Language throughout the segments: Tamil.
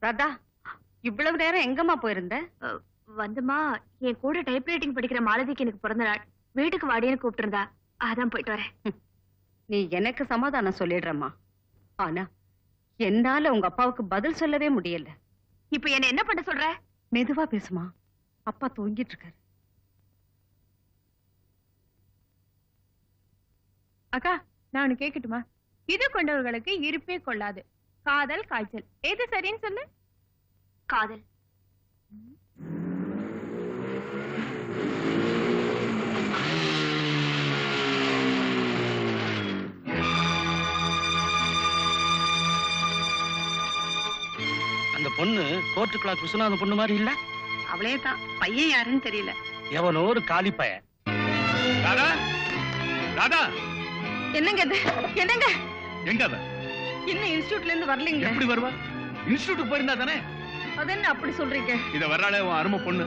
ராதா, இவ்வளவு நேரம் எங்கம்மா போயிருந்த? வந்துமா, என் கூட டைப்ரைட்டிங் படிக்கிற மாலதிக்கு எனக்கு பிறந்த நாள். வீட்டுக்கு வாடின்னு கூப்பிட்டு இருந்தா, அதான் போயிட்டு வரேன். நீ எனக்கு சமாதானம் சொல்லிடுறம்மா. ஆனா என்னால உங்க அப்பாவுக்கு பதில் சொல்லவே முடியல. இப்ப என்ன பண்ண சொல்ற? மெதுவா பேசுமா, அப்பா தூங்கிட்டு இருக்காரு. அக்கா, நான் கேட்கட்டுமா? இது கொண்டவர்களுக்கு இருப்பே கொள்ளாது. காதல், காய்ச்சல், எது சரின்னு சொல்லு? காதல். அந்த பொண்ணு கோர்ட்டு கிளாக் விஸ்வநாத பொண்ணு மாதிரி இல்ல? அவளே தான். பையன் யாருன்னு தெரியல. எவனோ ஒரு காலி பையன். ராதா, ராதா, என்னங்க இது? என்னங்க எங்க அவ? இன்னும் இன்ஸ்டிடியூட்ல இருந்து வரலீங்க. எப்படி வருவா? இன்ஸ்டிடியூட் போயிருந்தா தானே. அது என்ன அப்படி சொல்றீங்க? இத வர்றாளே உன் அருமை பொண்ணு,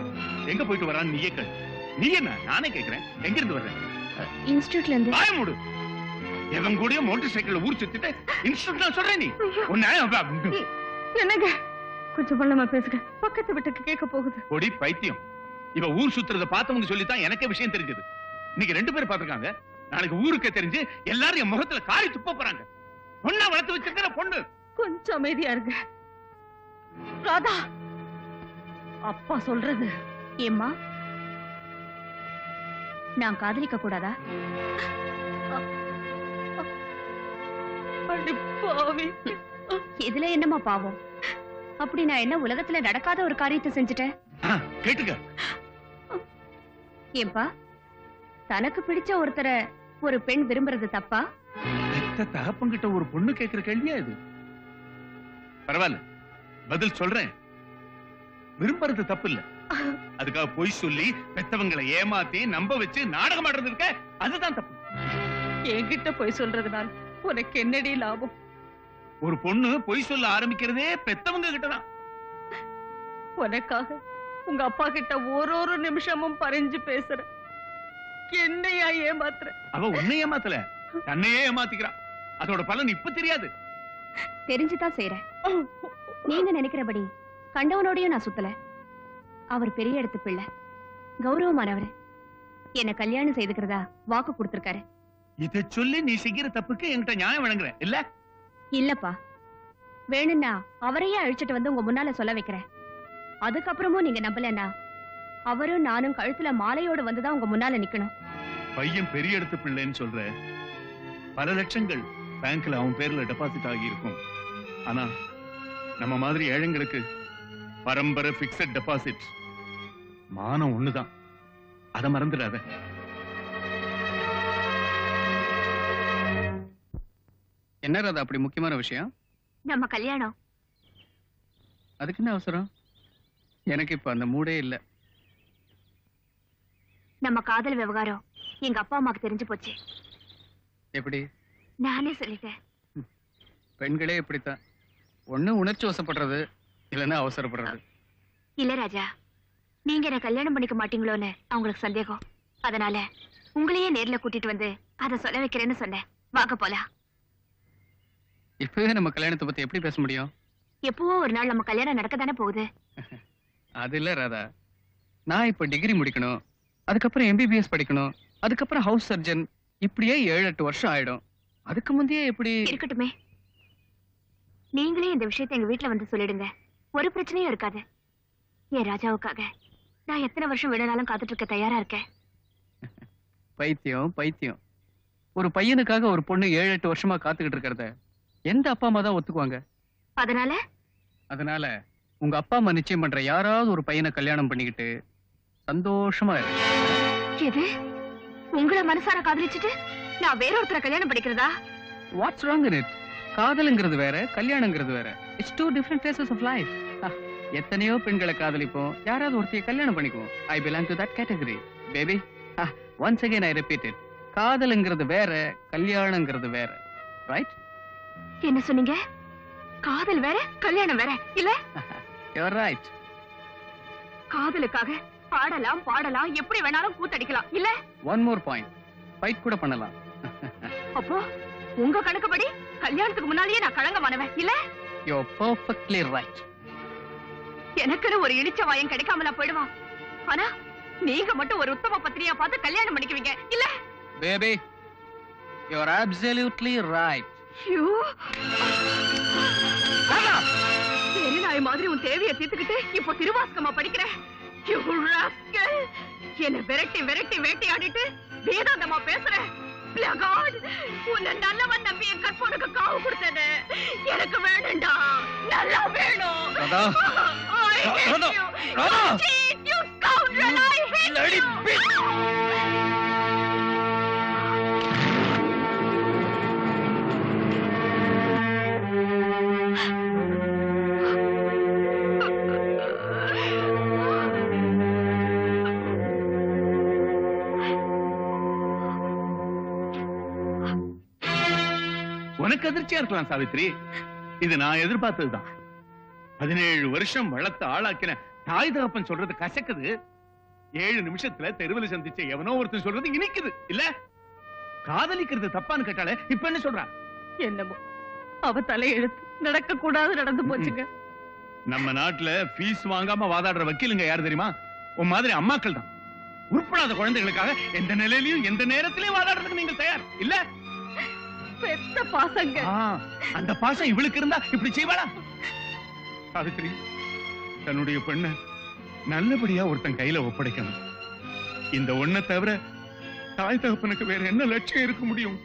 எங்க போயிட்டு வரான்னு நீயே கேளு. நீ என்ன? நானே கேக்குறேன், எங்க இருந்து வர்ற? இன்ஸ்டிடியூட்ல இருந்து. வாய மூடு. எவன் கூடயும் மோட்டார் சைக்கிள்ல ஊர் சுத்திட்டு இன்ஸ்டிடியூட் நான் சொல்றேன். நீ என்னங்க கொஞ்சம் பள்ளமா பேசுங்க, பக்கத்து வீட்டுக்கு கேட்க போகுது. பொடி பைத்தியம், இவ ஊர் சுத்துறத பார்த்தவங்க சொல்லித்தான் எனக்கே விஷயம் தெரிஞ்சது. இன்னைக்கு 2 பேர் பாத்துருக்காங்க, நாளைக்கு ஊருக்கே தெரிஞ்சு எல்லாரும் என் முகத்துல காரி துப்ப போறாங்க. பொண்ணா வளர்த்து வச்சிருக்கிற பொண்ணு. கொஞ்சம் அமைதியா இருங்க. ராதா, அப்பா சொல்றது. ஏம்மா, நான் காதலிக்க கூடாதா? அடி பாவி. இதுல என்னமா பாவம்? அப்படி நான் என்ன உலகத்துல நடக்காத ஒரு காரியத்தை செஞ்சுட்டேன்? கேட்டுக்க. ஏன்பா, தனக்கு பிடிச்ச ஒருத்தரை ஒரு பெண் விரும்புறது தப்பா? பெத்த தகப்பங்கிட்ட ஒரு பொண்ணு கேட்கிற கேள்வியா இது? பரவாயில்ல, பதில் சொல்றேன். விரும்புறது தப்பு இல்ல. அதுக்காக பொய் சொல்லி பெத்தவங்களை ஏமாத்தி நம்ப வச்சு நாடகம் ஆடுறது இருக்க, அதுதான் தப்பு. என்கிட்ட போய் சொல்றதுனால உனக்கு என்னடி லாபம்? ஒரு பொண்ணு பொய் சொல்ல ஆரம்பிக்கிறதே பெத்தவங்க கிட்டதான். உனக்காக உங்க அப்பா கிட்ட ஒரு நிமிஷமும் பறிஞ்சு பேசுற. என்னையா ஏமாத்துற? அவ உன்னை ஏமாத்தல, தன்னையே ஏமாத்திக்கிறான். அதோட பலன் இப்ப தெரியாது. தெரிஞ்சுதான் செய்யறேன். நீங்க நினைக்கிறபடி கண்டவனோடையும் நான் சுத்தல. அவர் பெரிய இடத்து பிள்ளை, கௌரவமானவர். என்ன கல்யாணம் செய்துக்கிறதா வாக்கு கொடுத்திருக்காரு. இதை சொல்லி நீ செய்கிற தப்புக்கு என்கிட்ட நியாயம் வழங்குற இல்ல? இல்லப்பா, வேணும்னா அவரையே அழிச்சிட்டு வந்து உங்க முன்னால சொல்ல வைக்கிறேன். அதுக்கப்புறமும் நீங்க நம்பலன்னா அவரும் நானும் கழுத்துல மாலையோடு வந்துதான் உங்க முன்னால நிக்கணும். பையன் பெரிய இடத்து பிள்ளைன்னு சொல்ற. பல லட்சங்கள் பேங்க்ல அவன் பேர்ல டெபாசிட் ஆகி இருக்கும். ஆனா நம்ம மாதிரி ஏழைங்களுக்கு பரம்பரை பிக்ஸட் டெபாசிட். மானம் ஒண்ணுதான், அதை மறந்துடாத. என்ன ராதா அப்படி முக்கியமான விஷயம்? நம்ம கல்யாணம். அதுக்கு என்ன அவசரம்? எனக்கு இப்ப அந்த மூடே இல்ல. நம்ம காதல் விவகாரம் எங்க அப்பா அம்மாக்கு தெரிஞ்சு போச்சு. எப்படி? நானே சொல்லிட்டேன். பெண்களே இப்படித்தான், ஒண்ணு உணர்ச்சி வசப்படுறது, இல்லைன்னா அவசரப்படுறது. இல்ல ராஜா, நீங்க என்ன கல்யாணம் பண்ணிக்க மாட்டீங்களோன்னு அவங்களுக்கு சந்தேகம். அதனால உங்களையே நேர்ல கூட்டிட்டு வந்து அதை சொல்ல வைக்கிறேன்னு சொன்னேன். வாங்க போலாம். இப்பவே நம்ம கல்யாணத்தை பத்தி எப்படி பேச முடியும்? எப்பவோ ஒரு நாள் நம்ம கல்யாணம் நடக்க தானே போகுது. அது இல்ல ராதா, நான் இப்ப டிகிரி முடிக்கணும், அதுக்கப்புறம் எம்பிபிஎஸ் படிக்கணும், அதுக்கப்புறம் ஹவுஸ் சர்ஜன், இப்படியே 7-8 வருஷம் ஆயிடும். அதுக்கு முந்தையே எப்படி? இருக்கட்டுமே, நீங்களே இந்த விஷயத்தை எங்க வீட்டுல வந்து சொல்லிடுங்க. ஒரு பிரச்சனையும் இருக்காது. என் ராஜாவுக்காக நான் எத்தனை வருஷம் வேணும்னாலும் காத்துட்டு இருக்க தயாரா இருக்கேன். பைத்தியம் பைத்தியம். ஒரு பையனுக்காக ஒரு பொண்ணு 7-8 வருஷமா காத்துக்கிட்டு இருக்கிறத எந்த அப்பா அம்மா தான் ஒத்துக்குவாங்க? அதனால உங்க அப்பா அம்மா நிச்சயம் பண்ற யாராவது ஒரு பையனை கல்யாணம் பண்ணிக்கிட்டு சந்தோஷமா இருக்கு. எது? உங்களை மனசார காதலிச்சுட்டு நான் வேற ஒருத்தரை கல்யாணம் பண்ணிக்கிறதா? What's wrong in it? காதலுங்கிறது வேற, கல்யாணங்கிறது வேற. It's 2 different phases of life. எத்தனையோ பெண்களை காதலிப்போம், யாராவது ஒருத்தைய கல்யாணம் பண்ணிக்குவோம். I belong to that category, baby. Once again I repeat it. காதலுங்கிறது வேற, கல்யாணங்கிறது வேற. ரைட்? என்ன சொன்னீங்க? காதல் வேற, கல்யாணம் வேற இல்ல? You're right. காதலுக்காக பாடலாம், எப்படி வேணாலும் கூத்தடிக்கலாம் இல்ல? One more point. ஃபைட் கூட பண்ணலாம். அப்போ உங்க கணக்குப்படி கல்யாணத்துக்கு முன்னாலேயே நான் கலங்கமானவன் இல்ல? You're perfectly right. எனக்குன்னு ஒரு இழிச்ச வாயம் கிடைக்காமலா போயிடுவான். ஆனா நீங்க மட்டும் ஒரு உத்தம பத்திரியா பார்த்து கல்யாணம் பண்ணிக்குவீங்க இல்ல? Baby, you're absolutely right. ஐயோ, என்ன நாய் மாதிரி உன் தேவையை தீர்த்துக்கிட்டு இப்போ திருவாசகமா படிக்கிற? You rascal! என்ன விரட்டி விரட்டி வேட்டையாடிட்டு வேதாந்தமா பேசுற பிளகாட்! உன்னை நல்லவன் நம்பி என் கற்பனுக்கு காவு கொடுத்தது எனக்கு வேணும்டா, நல்லா வேணும். Radha! I hate Radha! you. Radha! You cheat, you scoundrel! I hate Bloody you. bitch! உனக்கு அதிர்ச்சியா இருக்கலாம் சாவித்ரி, இது நான் எதிர்பார்த்ததுதான். 17 வருஷம் வளர்த்து ஆளாக்கின தாய் தகப்பன் சொல்றது கசக்குது, 7 நிமிஷத்துல தெருவில் சந்திச்ச எவனோ ஒருத்தன் சொல்றது இனிக்குது இல்ல? காதலிக்கிறது தப்பான்னு கேட்டாலே இப்ப என்ன சொல்றா? என்னமோ அவ தலையெழுத்து நடக்க கூடாது நடந்து போச்சுங்க. நம்ம நாட்டுல ஃபீஸ் வாங்காம வாதாடுற வக்கீலுங்க யாரு தெரியுமா? உன் மாதிரி அம்மாக்கள் தான். உருப்படாத குழந்தைகளுக்காக எந்த நிலையிலையும் எந்த நேரத்திலையும் வாதாடுறதுக்கு நீங்கள் தயார் இல்ல? பெத்த பாசங்க. அந்த பாசம் இவளுக்கு இருந்தா இப்படி செய்வாளா? சாவித்ரி, தன்னுடைய பெண்ண நல்லபடியா ஒருத்தன் கையில ஒப்படைக்கணும். இந்த ஒண்ணை தவிர தாய் தகப்பனுக்கு வேற என்ன லட்சியம் இருக்க முடியும்?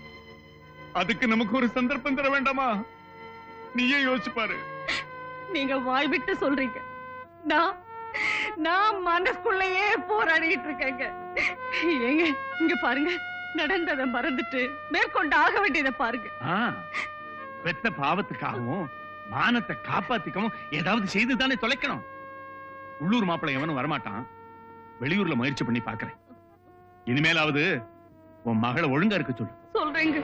அதுக்கு நமக்கு ஒரு சந்தர்ப்பம் தர வேண்டாமா? நீயே யோசிச்சு பாரு. நீங்க வாய் விட்டு சொல்றீங்க, நான் மனசுக்குள்ளேயே போராடிட்டு இருக்கேங்க. ஏங்க இங்க பாருங்க, நடந்ததை மறந்துட்டு மேற்கொண்டு ஆக வேண்டியதை பாருங்க. பெத்த பாவத்துக்காகவும் மானத்தை காப்பாத்திக்கவும் ஏதாவது செய்துதானே தொலைக்கணும். உள்ளூர் மாப்பிள்ளை எவனும் வரமாட்டான், வெளியூர்ல முயற்சி பண்ணி பாக்குறேன். இனிமேலாவது உன் மகளை ஒழுங்கா இருக்க சொல்லு. சொல்றேங்க.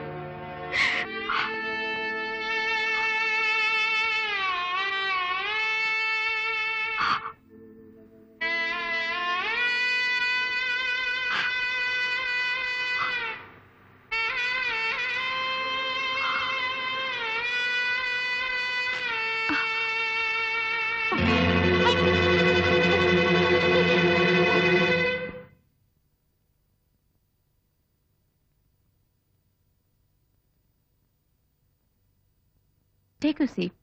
Take a seat.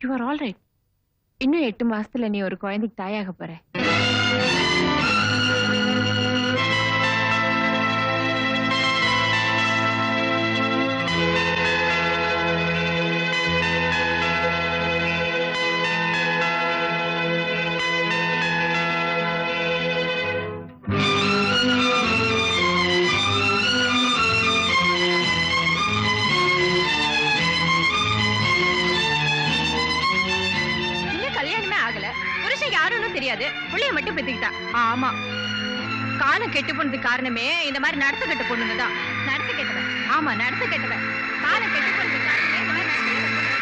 You are all right. இன்னும் 8 மாசத்துல நீ ஒரு குழந்தைக்கு தாயாக போற. தெரியாது, புள்ளைய மட்டும் பெத்துக்கிட்டா. ஆமா, காலம் கெட்டு போனதுக்கு காரணமே இந்த மாதிரி நடத்த கெட்ட பொண்ணுங்க தான். நடத்த கெட்டவன், ஆமா நடத்த கெட்டவன். காலம் கெட்டு போனதுக்கு காரணமே இந்த மாதிரி நடத்த கெட்ட பொண்ணுங்க.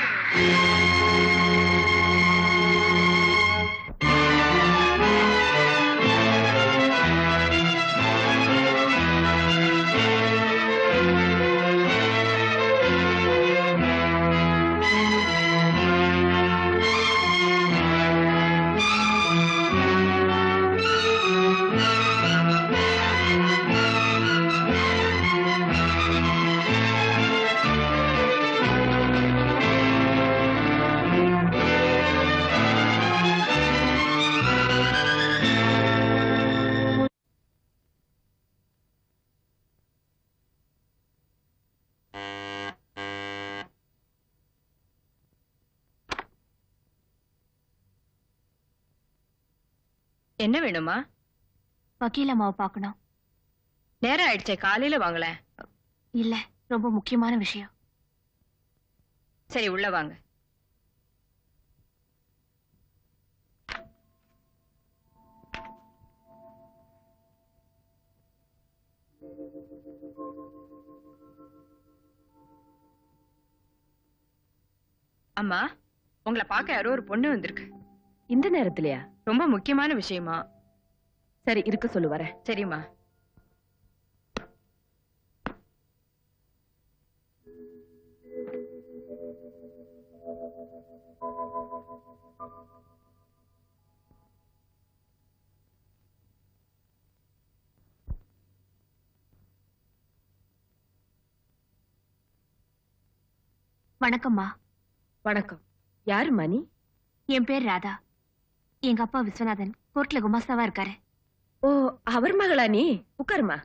என்ன வேணுமா? வக்கீல் அம்மாவை பார்க்கணும். நேரம் ஆயிடுச்சே, காலையில வாங்கல. இல்ல, ரொம்ப முக்கியமான விஷயம். சரி உள்ள வாங்க. அம்மா, உங்களை பார்க்க யாரோ ஒரு பொண்ணு வந்திருக்கு. இந்த நேரத்திலயா? ரொம்ப முக்கியமான விஷயமா. சரி இருக்க சொல்லு, வரேன். சரிம்மா. வணக்கம்மா. வணக்கம். யாரும்மா நீ? என் பேர் ராதா. எங்க அப்பா விஸ்வநாதன் கோர்ட்ல குமாஸ்தாவா இருக்காரு. ஓ, அவர் மகளா நீ? உட்காருமா.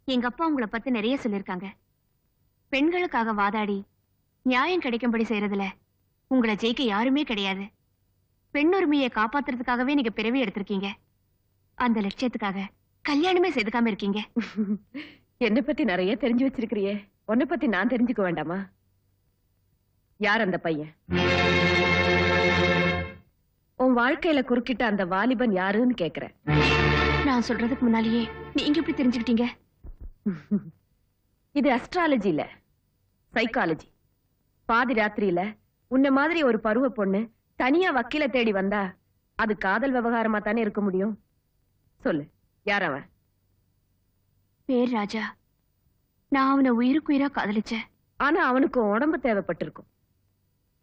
எங்க அப்பா உங்களை பத்தி நிறைய சொல்லிருக்காங்க. பெண்களுக்காக வாதாடி நியாயம் கிடைக்கும்படி செய்யறதுல உங்களை ஜெயிக்க யாருமே கிடையாது. பெண்ணுரிமையை காப்பாத்துறதுக்காகவே நீங்க பிறவி எடுத்திருக்கீங்க. அந்த லட்சியத்துக்காக கல்யாணமே செய்துக்காம இருக்கீங்க. என்னை பத்தி நிறைய தெரிஞ்சு வச்சிருக்கிறியே, உன்னை பத்தி நான் தெரிஞ்சுக்க வேண்டாமா? யார் அந்த பையன்? உன் வாழ்க்கையில குறுக்கிட்ட அந்த வாலிபன் யாருன்னு கேக்குறேன். நான் சொல்றதுக்கு முன்னாலேயே நீங்க எப்படி தெரிஞ்சுக்கிட்டீங்க? இது அஸ்ட்ராலஜி இல்ல, சைக்காலஜி. பாதி ராத்திரியில உன்ன மாதிரி ஒரு பருவ பொண்ணு தனியா வக்கீல தேடி வந்தா அது காதல் விவகாரமா தானே இருக்க முடியும்? சொல்லு, யார் அவன்? பேர் ராஜா. நான் அவனை உயிருக்குயிரா காதலிச்சேன். ஆனா அவனுக்கு உடம்பு தேவைப்பட்டிருக்கும்.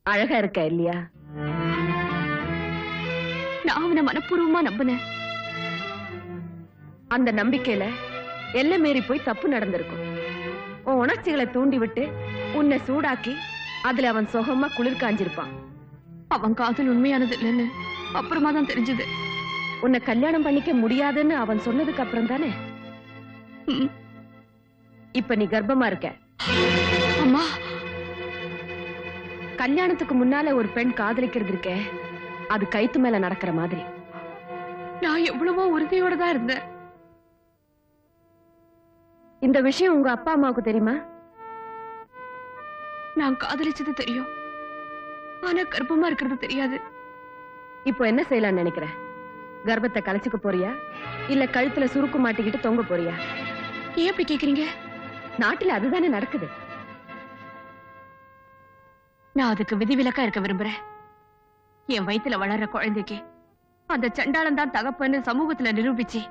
அழகா இருக்க இல்லையா? நான் அவனை மனப்பூர்வமா நம்பினேன். அந்த நம்பிக்கையில எல்லை மீறி போய் தப்பு நடந்திருக்கும். உன் உணர்ச்சிகளை தூண்டி விட்டு உன்னை சூடாக்கி அதுல அவன் சுகமா குளிர் காஞ்சிருப்பான். அவன் காதல் உண்மையானது இல்லைன்னு அப்புறமா தான் தெரிஞ்சது. உன்னை கல்யாணம் பண்ணிக்க முடியாதுன்னு அவன் சொன்னதுக்கு அப்புறம் தானே? இப்ப நீ கர்ப்பமா இருக்க. அம்மா, கல்யாணத்துக்கு முன்னால ஒரு பெண் காதலிக்கிறது இருக்கே, அது கைத்து மேல நடக்கிற மாதிரி. நான் எவ்வளவோ உறுதியோட தான் இருந்தேன். இந்த விஷயம் உங்க அப்பா அம்மாவுக்கு தெரியுமா? நான் காதலிச்சது தெரியும், ஆனா கர்ப்பமா இருக்கிறது தெரியாது. இப்போ என்ன செய்யலாம்னு நினைக்கிற? கர்ப்பத்தை கலைச்சுக்க போறியா இல்ல கழுத்துல சுருக்கு மாட்டிக்கிட்டு தொங்க போறியா? ஏன் அப்படி கேக்குறீங்க? நாட்டுல அதுதானே நடக்குது. நான் அதுக்கு விதிவிலக்கா இருக்க விரும்புறேன். என் வயித்துல வளர்ற குழந்தைக்கு அந்த சண்டாளன் தான் தகப்பன்னு சமூகத்துல நிரூபிச்சு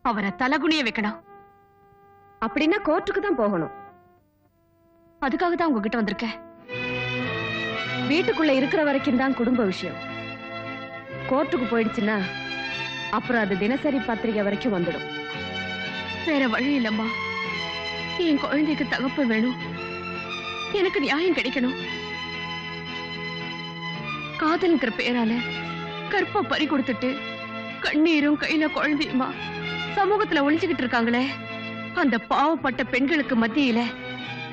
அவரை தலகுனிய வைக்கணும். அப்படின்னா கோர்ட்டுக்கு தான் போகணும். அதுக்காக தான் உங்ககிட்ட வந்திருக்கேன். வீட்டுக்குள்ள இருக்கிற வரைக்கும் தான் குடும்ப விஷயம். கோர்ட்டுக்கு போயிடுச்சுன்னா அப்புறம் அது தினசரி பத்திரிகை வரைக்கும் வந்துடும். வேற வழி இல்லம்மா. என் குழந்தைக்கு தகப்ப வேணும். எனக்கு நியாயம் கிடைக்கணும். காதல்ங்கிற பேரால கற்ப பறி கொடுத்துட்டு கண்ணீரும் கையில குழந்தையுமா சமூகத்துல ஒளிஞ்சுக்கிட்டு இருக்காங்களே, அந்த பாவப்பட்ட பெண்களுக்கு மத்தியில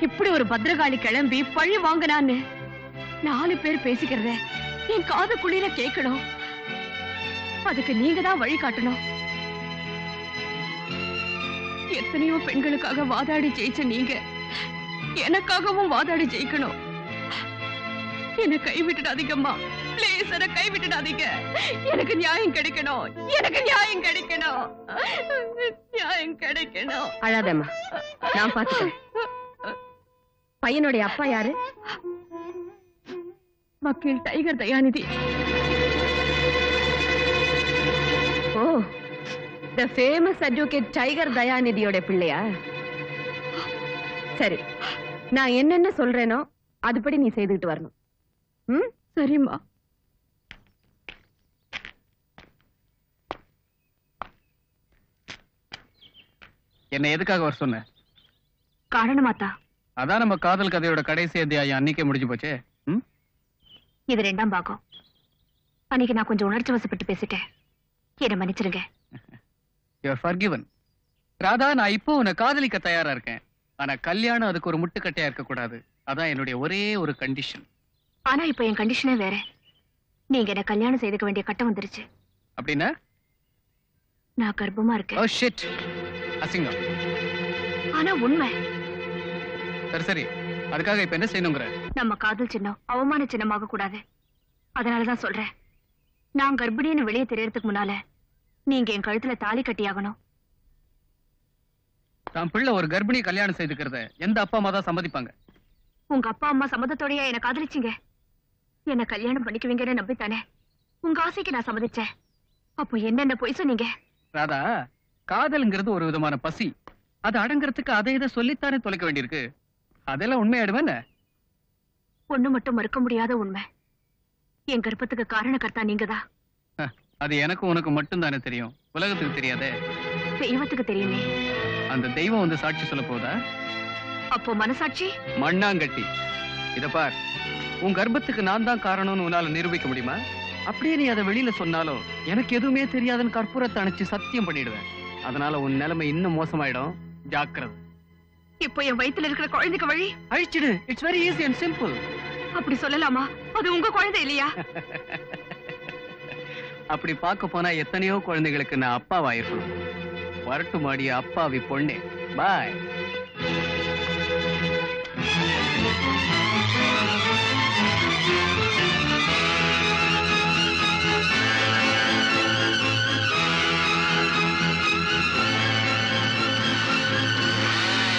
இப்படி ஒரு பத்திரகாளி கிளம்பி பழி வாங்கினான்னு 4 பேர் பேசிக்கிறத என் காது குளிர கேட்கணும். அதுக்கு நீங்க தான் வழி காட்டணும். எத்தனையோ பெண்களுக்காக வாதாடி ஜெயிச்ச நீங்க எனக்காகவும் வாதாடி ஜெயிக்கணும். என்ன கைவிட்டுடாதீங்கம்மா, பிளீஸ் என்ன கைவிட்டுடாதீங்க. எனக்கு நியாயம் கிடைக்கணும், எனக்கு நியாயம் கிடைக்கணும், நியாயம் கிடைக்கணும். அழாதம்மா, நான் பாத்துக்கிறேன். பையனுடைய அப்பா யாரு? வக்கீல் டைகர் தயாநிதி. ஓ, தி ஃபேமஸ் அட்வொகேட் டைகர் தயாநிதியோட பிள்ளையா? சரி, நான் என்னென்ன சொல்றேனோ அதுபடி நீ செய்துட்டு வரணும். சரிம்மா. என்ன எதுக்காக வர சொன்ன? காரணமாத்தா, அதான் நம்ம காதல் கதையோட கடைசி அத்தியாயம் அன்னைக்கே முடிஞ்சு போச்சே. இது 2ஆம் பாகம். அன்னைக்கு நான் கொஞ்சம் உணர்ச்சி வசப்பட்டு பேசிட்டேன். என்ன மன்னிச்சிருங்க. You are forgiven. ராதா, நான் இப்போ உன்னை காதலிக்க தயாரா இருக்கேன். ஆனா கல்யாணம் அதுக்கு ஒரு முட்டுக்கட்டையா இருக்க கூடாது. அதான் என்னுடைய ஒரே ஒரு கண்டிஷன். ஆனா இப்ப என் கண்டிஷனே வேற. நீங்க என்ன கல்யாணம் செய்துக்க வேண்டிய கட்டம் வந்துருச்சு. அப்படின்னா? நான் கர்ப்பமா இருக்கேன். ஓ ஷிட், அசிங்கம். ஆனா உண்மை. சரி சரி, அதுக்காக இப்ப என்ன செய்யணுங்கிற? நம்ம காதல் சின்னம் அவமான சின்னமாக கூடாது. அதனாலதான் சொல்றேன், நான் கர்ப்பிணின்னு வெளியே தெரியறதுக்கு முன்னால நீங்க என் கழுத்துல தாலி கட்டியாகணும். தான் பிள்ளை ஒரு கர்ப்பிணி கல்யாணம் செய்துக்கிறத எந்த அப்பா அம்மா தான் சம்மதிப்பாங்க? உங்க அப்பா அம்மா சம்மதத்தோடயா என்ன காதலிச்சீங்க? என்ன கல்யாணம் பண்ணிக்குவீங்கன்னு நம்பித்தானே உங்க ஆசைக்கு நான் சம்மதிச்சேன். அப்போ என்னென்ன பொய் சொன்னீங்க? ராதா, காதல்ங்கிறது ஒரு விதமான பசி. அது அடங்குறதுக்கு அதை இதை சொல்லித்தானே தொலைக்க வேண்டியிருக்கு. அதெல்லாம் உண்மையாயிடுவேன். ஒண்ணு மட்டும் மறுக்க முடியாத உண்மை, என் கர்ப்பத்துக்கு காரணக்கர்த்தா நீங்கதான். அது எனக்கு உனக்கு மட்டும் தானே தெரியும், உலகத்துக்கு தெரியாதே. தெய்வத்துக்கு தெரியுமே. அந்த தெய்வம் வந்து சாட்சி சொல்ல போதா? அப்போ மனசாட்சி? மண்ணாங்கட்டி. இத பார், உன் கர்ப்பத்துக்கு நான் தான் காரணம்னு உன்னால நிரூபிக்க முடியுமா? அப்படியே நீ அதை வெளியில சொன்னாலும் எனக்கு எதுவுமே தெரியாதுன்னு கற்பூரத்தை அணைச்சு சத்தியம் பண்ணிடுவேன். அதனால உன் நிலைமை இன்னும் மோசமாயிடும், ஜாக்கிரதை. இப்போ என் வயித்துல இருக்கிற குழந்தைக்கு வழி அழிச்சிடு. It's very easy and simple. அப்படி சொல்லலாமா? அது உங்க குழந்தை இல்லையா? அப்படி பார்க்க போனா எத்தனையோ குழந்தைகளுக்கு நான் அப்பாவாயிருக்கணும். வரட்டுமாடி அப்பாவி பொண்ணே. பாய்.